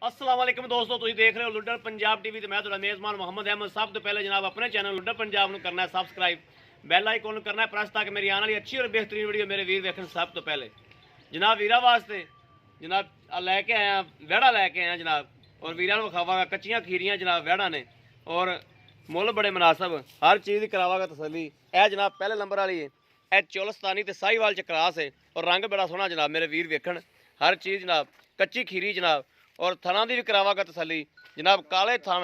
अस्सलाम वालेकुम दोस्तों, तुम देख रहे हो लुड्डर पंजाब टीवी ਤੇ ਮੈਂ ਤੁਹਾਡਾ ਮੇਜ਼ਬਾਨ ਮੁਹੰਮਦ ਅਹਿਮਦ। ਸਭ ਤੋਂ ਪਹਿਲੇ ਜਨਾਬ ਆਪਣੇ ਚੈਨਲ ਲੁੱਡਰ ਪੰਜਾਬ ਨੂੰ ਕਰਨਾ ਹੈ ਸਬਸਕ੍ਰਾਈਬ, ਬੈਲ ਆਈਕਨ ਨੂੰ ਕਰਨਾ ਹੈ ਪ੍ਰੈਸ ਤਾਂ ਕਿ ਮੇਰੀ ਆਉਣ ਵਾਲੀ ਅੱਛੀ ਔਰ ਬਿਹਤਰੀਨ ਵੀਡੀਓ ਮੇਰੇ ਵੀਰ ਵੇਖਣ ਸਭ ਤੋਂ ਪਹਿਲੇ। ਜਨਾਬ ਵੀਰਾਂ ਵਾਸਤੇ ਜਨਾਬ ਲੈ ਕੇ ਆਇਆ ਵਿਹੜਾ ਲੈ ਕੇ ਆਇਆ ਜਨਾਬ, ਔਰ ਵੀਰਾਂ ਨੂੰ ਵਿਖਾਵਾਂਗਾ ਕੱਚੀਆਂ ਖੀਰੀਆਂ ਜਨਾਬ ਵਿਹੜਾ ਨੇ, ਔਰ ਮੁੱਲ ਬੜੇ ਮੁਨਾਸਬ, ਹਰ ਚੀਜ਼ ਦੀ ਕਰਾਵਾਂਗਾ ਤਸੱਲੀ। ਇਹ ਜਨਾਬ ਪਹਿਲੇ ਨੰਬਰ ਵਾਲੀ ਹੈ, ਇਹ ਚੋਲਸਤਾਨੀ ਤੇ ਸਾਹੀਵਾਲ ਚ ਕਰਾਸ ਹੈ, ਔਰ ਰੰਗ ਬੜਾ ਸੋਹਣਾ ਜਨਾਬ ਮੇਰੇ ਵੀਰ ਵੇਖਣ। हर चीज़ जनाब कच्ची खीरी जनाब, और थना की भी करावागा तसली जनाब। काले थन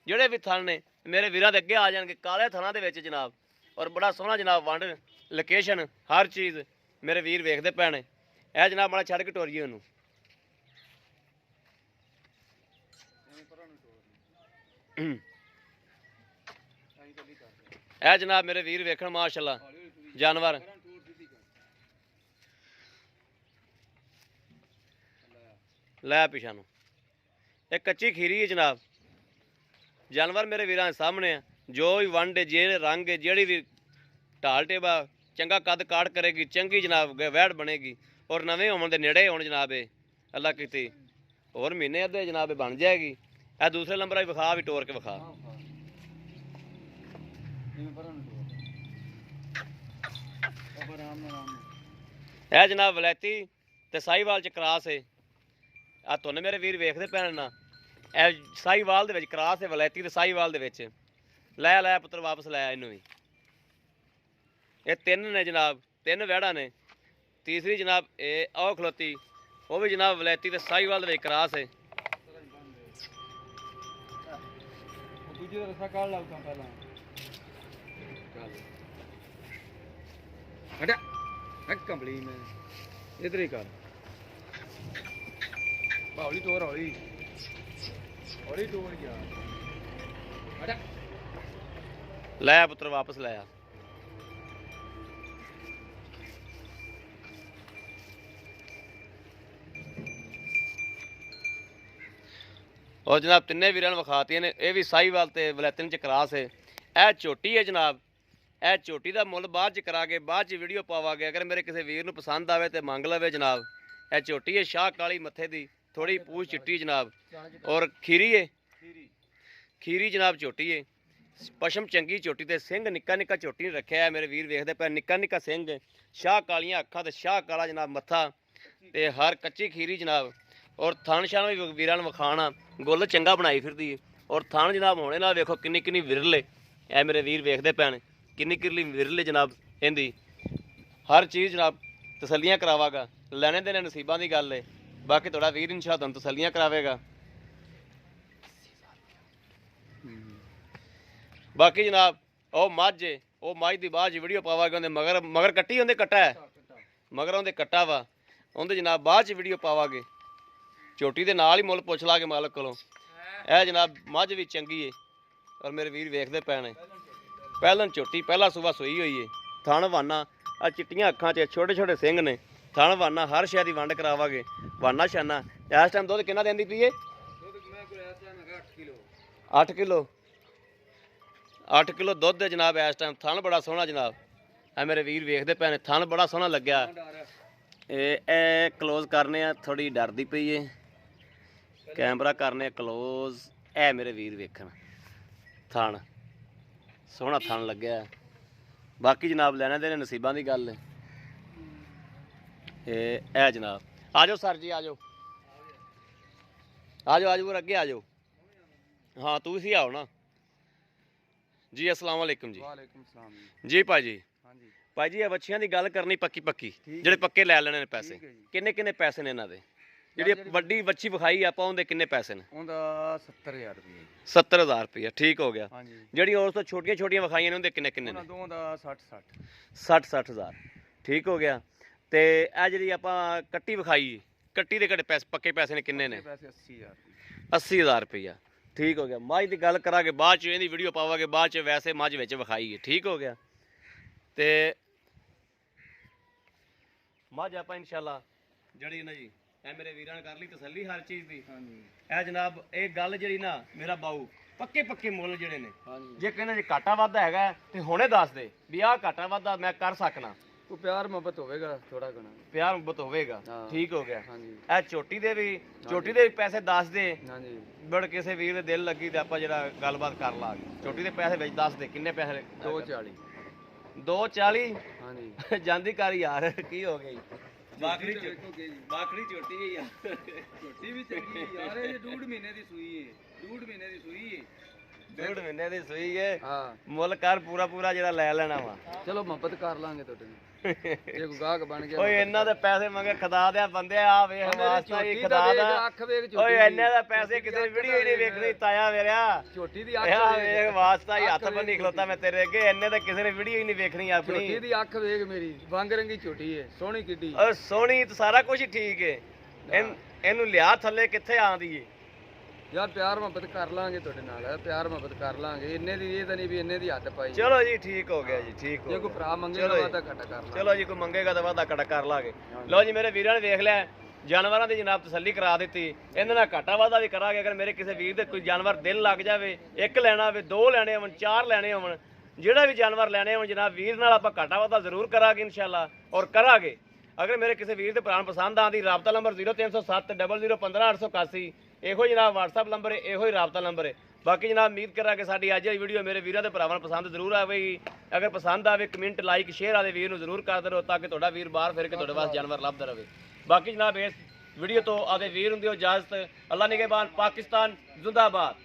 जोड़े भी थन ने मेरे वीर के अगे आ जाएंगे काले थना के जनाब, और बड़ा सोहना जनाब वंड लोकेशन हर चीज़ मेरे वीर वेखते पे ने। यह जनाब माड़ा छड़ के टोरीए उन्होंने यह जनाब मेरे वीर वेखण माशाअल्लाह जानवर। लै पिछा नूं एक कच्ची खीरी है जनाब, जानवर मेरे वीरां सामने है। जो भी वंड है जे रंग है जी भी ढाल टेबा चंगा कद काट करेगी चंगी जनाब वैड़ बनेगी, और नवे होने के नेड़े होने जनाब अल्लाह की होर महीने अद्धे जनाब बन जाएगी। यह दूसरे नंबर भी विखा भी टोर के विखा। यह जनाब वलैती ते साहीवाल च क्रास है। आ तुम मेरे वीर वेखते पे ना, यह साहीवाल दे क्रास है वलैती ते साहीवाल दे विच। लै लै पुत्र वापस लै इनू भी। ये तीन ने जनाब, तीन वैड़ा ने। तीसरी जनाब ये आओ खलोती वो भी जनाब वलैती ते साहीवाल दे क्रास है। इधर ही कर हौली टोर हौली हौली टोर यार। लै पुत्र वापस लाया। और जनाब तिन्ने वीरां नूं विखाती ने। यह भी साहीवाल ते वलैतन च क्रास है। यह झोटी है जनाब, यह झोटी का मुल बाद च करा के बाद च वीडियो पावांगे। अगर मेरे किसी वीर नूं पसंद आवे तो मंग लवे जनाब। यह झोटी है शाह काली मत्थे दी, थोड़ी पूछ चिट्टी जनाब, और खीरी है खीरी जनाब झोटी है। पशम चंगी झोटी ते सिंह निक्का निक्का झोटी रखे है मेरे वीर वेखते पे। निक्का निक्का सिंह शाह कालियां अखां ते शाह काला जनाब मत्था ते हर कच्ची खीरी जनाब। और थान शान भी वीरां नूं विखाना गुल चंगा बनाई फिरदी है। और थान जनाब होने नाल वेखो किन्नी किन्नी विरले ए मेरे वीर वेखते पैन किन्नी किरली विरले जनाब। इहदी हर चीज़ जनाब तसलियां करावागा। लैने देने नसीबां दी गल है, बाकी थोड़ा वीर इंशाअल्लाह तुहानूं तसलियां करावेगा। बाकी जनाब ओ मझ है, वो मझ की बाद वीडियो पावागे। उन्हें मगर मगर कट्टी उन्हें कट्टा है, मगर उन्हें कट्टा वा उन्हें जनाब बाद वीडियो पावागे। झोटी के नाल ही मुल पुछ लागे मालक कोलों। यह जनाब मझ भी चंगी है, और मेरे वीर वेखते पे ने। पहलन झोटी पहला सुबह सोई हुई है। थण वाना आ चिट्टियां अखां च छोटे छोटे सिंह ने। थण वाना हर शह की वंड करावागे। वाना शाना इस टाइम दुध कितना देंदी पई है? 8 किलो 8 किलो दुध है जनाब इस टाइम। थन बड़ा सोहना जनाब, है मेरे वीर वेखते पे ने। थन बड़ा सोहना लग्या। ए क्लोज करने थोड़ी डरदी पई है, कैमरा करने क्लोज। ए मेरे वीर वेखन थन सोहना थन लग्या। बाकी जनाब लैने देने नसीबां दी गल है। ए जनाब आ जाओ सर जी, आ जाओ आ जाओ आ जाओ अगे आ जाओ। हाँ तू ही आओ ना जी। अस्सलाम वालेकुम जी। वालेकुम सलाम जी भाई जी। हाँ जी भाई जी बच्चियां की गल करनी पक्की पक्की, ਜਿਹੜੇ पक्के लै लेने ने पैसे। ठीक है जी। किन्ने किन्ने पैसे ने इन्हां दे? ਜਿਹੜੀ ਵੱਡੀ ਬੱਚੀ ਵਿਖਾਈ ਆਪਾਂ ਉਹਦੇ ਕਿੰਨੇ ਪੈਸੇ ਨੇ? ਉਹਦਾ 70000 ਰੁਪਏ। 70000 ਰੁਪਏ ਠੀਕ ਹੋ ਗਿਆ। हाँ जी ਜਿਹੜੀ ਉਸ ਤੋਂ ਛੋਟੀਆਂ ਛੋਟੀਆਂ ਵਿਖਾਈਆਂ ਨੇ ਉਹਦੇ ਕਿੰਨੇ ਕਿੰਨੇ ਉਹਨਾਂ ਨੇ? ਦੋਵਾਂ ਦਾ 60 60,000 ਠੀਕ ਹੋ ਗਿਆ। ਤੇ ਇਹ ਜਿਹੜੀ ਆਪਾਂ ਕੱਟੀ ਵਿਖਾਈ ਕੱਟੀ ਦੇ ਕਿਹੜੇ ਪੈਸੇ ਪੱਕੇ ਪੈਸੇ ਨੇ ਕਿੰਨੇ ਨੇ? ਪੈਸੇ 80000 ਰੁਪਏ। 80000 ਰੁਪਇਆ ਠੀਕ ਹੋ ਗਿਆ। ਮੱਝ ਦੀ ਗੱਲ ਕਰਾਂਗੇ ਬਾਅਦ ਚ, ਇਹਦੀ ਵੀਡੀਓ ਪਾਵਾਂਗੇ ਬਾਅਦ ਚ। ਵੈਸੇ ਮੱਝ ਵਿੱਚ ਵਿਖਾਈ ਹੈ ਠੀਕ ਹੋ ਗਿਆ। ਤੇ ਮੱਝ ਆਪਾਂ ਇਨਸ਼ਾਅੱਲਾ ਜਿਹੜੀ ਨਾ ਜੀ ਇਹ ਮੇਰੇ ਵੀਰਾਂ ਨੇ ਕਰ ਲਈ ਤਸੱਲੀ ਹਰ ਚੀਜ਼ ਦੀ। हाँ जी ਇਹ ਜਨਾਬ ਇਹ ਗੱਲ ਜਿਹੜੀ ਨਾ ਮੇਰਾ ਬਾਊ ਪੱਕੇ ਪੱਕੇ ਮੁੱਲ ਜਿਹੜੇ ਨੇ, हाँ जी ਜੇ ਕਹਿੰਦੇ ਜੇ ਘਾਟਾ ਵਾਧਾ ਹੈਗਾ ਤੇ ਹੁਣੇ ਦੱਸ ਦੇ ਵੀ ਆਹ ਘਾਟਾ ਵਾਧਾ ਮੈਂ ਕਰ ਸਕਣਾ। ਕੋ ਪਿਆਰ ਮੁਹੱਬਤ ਹੋਵੇਗਾ ਥੋੜਾ ਘਣਾ। ਪਿਆਰ ਮੁਹੱਬਤ ਹੋਵੇਗਾ, ਹਾਂ। ਠੀਕ ਹੋ ਗਿਆ। ਹਾਂਜੀ ਇਹ ਝੋਟੀ ਦੇ ਵੀ ਪੈਸੇ ਦੱਸ ਦੇ, ਹਾਂਜੀ। ਬੜ ਕਿਸੇ ਵੀਰ ਦੇ ਦਿਲ ਲੱਗੀ ਤੇ ਆਪਾਂ ਜਿਹੜਾ ਗੱਲਬਾਤ ਕਰ ਲਾਂਗੇ। ਝੋਟੀ ਦੇ ਪੈਸੇ ਵਿੱਚ ਦੱਸ ਦੇ ਕਿੰਨੇ ਪੈਸੇ 240 240 ਹਾਂਜੀ। ਜਾਂਦੀ ਕਰ ਯਾਰ, ਕੀ ਹੋ ਗਿਆ ਜੀ? ਬਾਖੜੀ ਝੋਟੀ ਹੈ ਯਾਰ, ਝੋਟੀ ਵੀ ਚੰਗੀ ਹੈ ਯਾਰ, ਇਹ 2 ਮਹੀਨੇ ਦੀ ਸੂਈ ਹੈ, 2 ਮਹੀਨੇ ਦੀ ਸੂਈ ਹੈ। 2 ਮਹੀਨੇ ਦੀ ਸੂਈ ਹੈ। ਹਾਂ ਮੁੱਲ ਕਰ ਪੂਰਾ ਜਿਹੜਾ ਲੈ ਲੈਣਾ ਵਾ। ਚਲੋ ਮੁਹੱਬਤ ਕਰ ਲਾਂਗੇ ਤੁਹਾਡੇ ਨਾਲ, ਜੇ ਕੋਈ ਗਾਹਕ ਬਣ ਗਿਆ। ਓਏ ਇਹਨਾਂ ਦੇ ਪੈਸੇ ਮੰਗੇ ਖੁਦਾ ਦੇ ਬੰਦੇ, ਆ ਵੇਖ ਵਾਸਤਾ ਹੀ ਖੁਦਾ ਦਾ। ਅੱਖ ਵੇਖ ਝੋਟੀ ਓਏ ਦੀ। ਇੰਨੇ ਦਾ ਪੈਸੇ ਕਿਸੇ ਵੀਡੀਓ ਹੀ ਨਹੀਂ ਵੇਖਣੀ ਤਾਇਆ ਮੇਰਿਆ। ਝੋਟੀ ਦੀ ਅੱਖ ਇਹ ਵੇਖ ਵਾਸਤਾ ਹੀ ਹੱਥ ਅੱਖ ਬੰਨੀ ਵੇਖ ਖਲੋਤਾ ਮੈਂ ਤੇਰੇ ਅੱਗੇ, ਇੰਨੇ ਤਾਂ ਕਿਸੇ ਨੇ ਵੀਡੀਓ ਹੀ ਨਹੀਂ ਵੇਖਣੀ ਆਪਣੀ। ਝੋਟੀ ਦੀ ਅੱਖ ਵੇਖ ਮੇਰੀ, ਰੰਗ ਰੰਗੀ ਝੋਟੀ ਹੈ, ਸੋਹਣੀ ਕਿੱਡੀ। ਓਏ ਸੋਹਣੀ ਤੇ ਸਾਰਾ ਕੁਝ ਠੀਕ ਏ, ਇਹਨੂੰ ਲਿਆ ਥੱਲੇ ਕਿੱਥੇ ਆਂਦੀ ਏ। ਯਾਰ ਪਿਆਰ ਮੁਹੱਬਤ ਕਰ ਲਾਂਗੇ ਤੁਹਾਡੇ ਨਾਲ, ਪਿਆਰ ਮੁਹੱਬਤ ਕਰ ਲਾਂਗੇ। ਇੰਨੇ ਦੀ ਇਹ ਤਾਂ ਨਹੀਂ ਵੀ ਇੰਨੇ ਦੀ ਹੱਥ ਪਾਈ। ਚਲੋ ਜੀ ਠੀਕ ਹੋ ਗਿਆ ਜੀ, ਠੀਕ ਹੋ ਜੇ ਕੋਈ ਗਿਆ। ਭਰਾ ਮੰਗੇਗਾ ਚਲੋ ਵਾਦਾ ਘਟਾ ਕਰ ਲਾਂਗੇ। ਚਲੋ ਜੀ ਕੋਈ ਮੰਗੇਗਾ ਤਾਂ ਵਾਦਾ ਘਟਾ ਕਰ ਲਾਂਗੇ। ਲਓ ਜੀ ਮੇਰੇ ਵੀਰਾਂ ਨੇ ਵੇਖ ਲਿਆ, ਜਾਨਵਰਾਂ ਦੀ ਜਨਾਬ ਤਸੱਲੀ ਕਰਾ ਦਿੱਤੀ। ਇਹਨਾਂ ਨਾਲ ਘਾਟਾ ਵਾਦਾ ਵੀ ਕਰਾਂਗੇ। ਅਗਰ ਮੇਰੇ ਕਿਸੇ ਵੀਰ ਦੇ ਕੋਈ ਜਾਨਵਰ ਦਿਲ ਲੱਗ ਜਾਵੇ, 1 ਲੈਣਾ ਹੋਵੇ, 2 ਲੈਣੇ ਹੋਣ, 4 ਲੈਣੇ ਹੋਣ, ਜਿਹੜਾ ਵੀ ਜਾਨਵਰ ਲੈਣੇ ਹੋਣ ਜਨਾਬ ਵੀਰ ਨਾਲ ਆਪਾਂ ਘਾਟਾ ਵਾਦਾ ਜ਼ਰੂਰ ਕਰਾਂਗੇ ਇਨਸ਼ਾਅੱਲਾ, ਔਰ ਕਰਾਂਗੇ। ਅਗਰ ਮੇਰੇ ਕਿਸੇ ਵੀਰ ਦੇ ਭਰਾ ਨੂੰ ਪਸੰਦ ਆਂਦੀ, ਰਾਬਤਾ ਨੰਬਰ 0307 0015 881, ਇਹੋ ਜਨਾਬ WhatsApp ਨੰਬਰ ਹੈ, ਇਹੋ ਹੀ ਰਾਬਤਾ ਨੰਬਰ ਹੈ। ਬਾਕੀ ਜਨਾਬ ਉਮੀਦ ਕਰਾਂਗੇ ਸਾਡੀ ਅੱਜ ਦੀ ਵੀਡੀਓ ਮੇਰੇ ਵੀਰਾਂ ਦੇ ਭਰਾਵਾਂ ਨੂੰ ਪਸੰਦ ਜ਼ਰੂਰ ਆਵੇਗੀ। ਅਗਰ ਪਸੰਦ ਆਵੇ ਕਮੈਂਟ ਲਾਈਕ ਸ਼ੇਅਰ ਆਦੇ ਵੀਰ ਨੂੰ ਜ਼ਰੂਰ ਕਰਦੇ ਰਹੋ, ਤਾਂ ਕਿ ਤੁਹਾਡਾ ਵੀਰ ਬਾਹਰ ਫਿਰ ਕੇ ਤੁਹਾਡੇ ਵਾਸਤੇ ਜਾਨਵਰ ਲੱਭਦਾ ਰਹੇ। ਬਾਕੀ ਜਨਾਬ ਇਸ ਵੀਡੀਓ ਤੋਂ ਆਦੇ ਵੀਰ ਹੁੰਦੀ ਹੋ ਇਜਾਜ਼ਤ। ਅੱਲਾ ਨਿਗਹਿਬਾਨ, ਪਾਕਿਸਤਾਨ ਜ਼ਿੰਦਾਬਾਦ।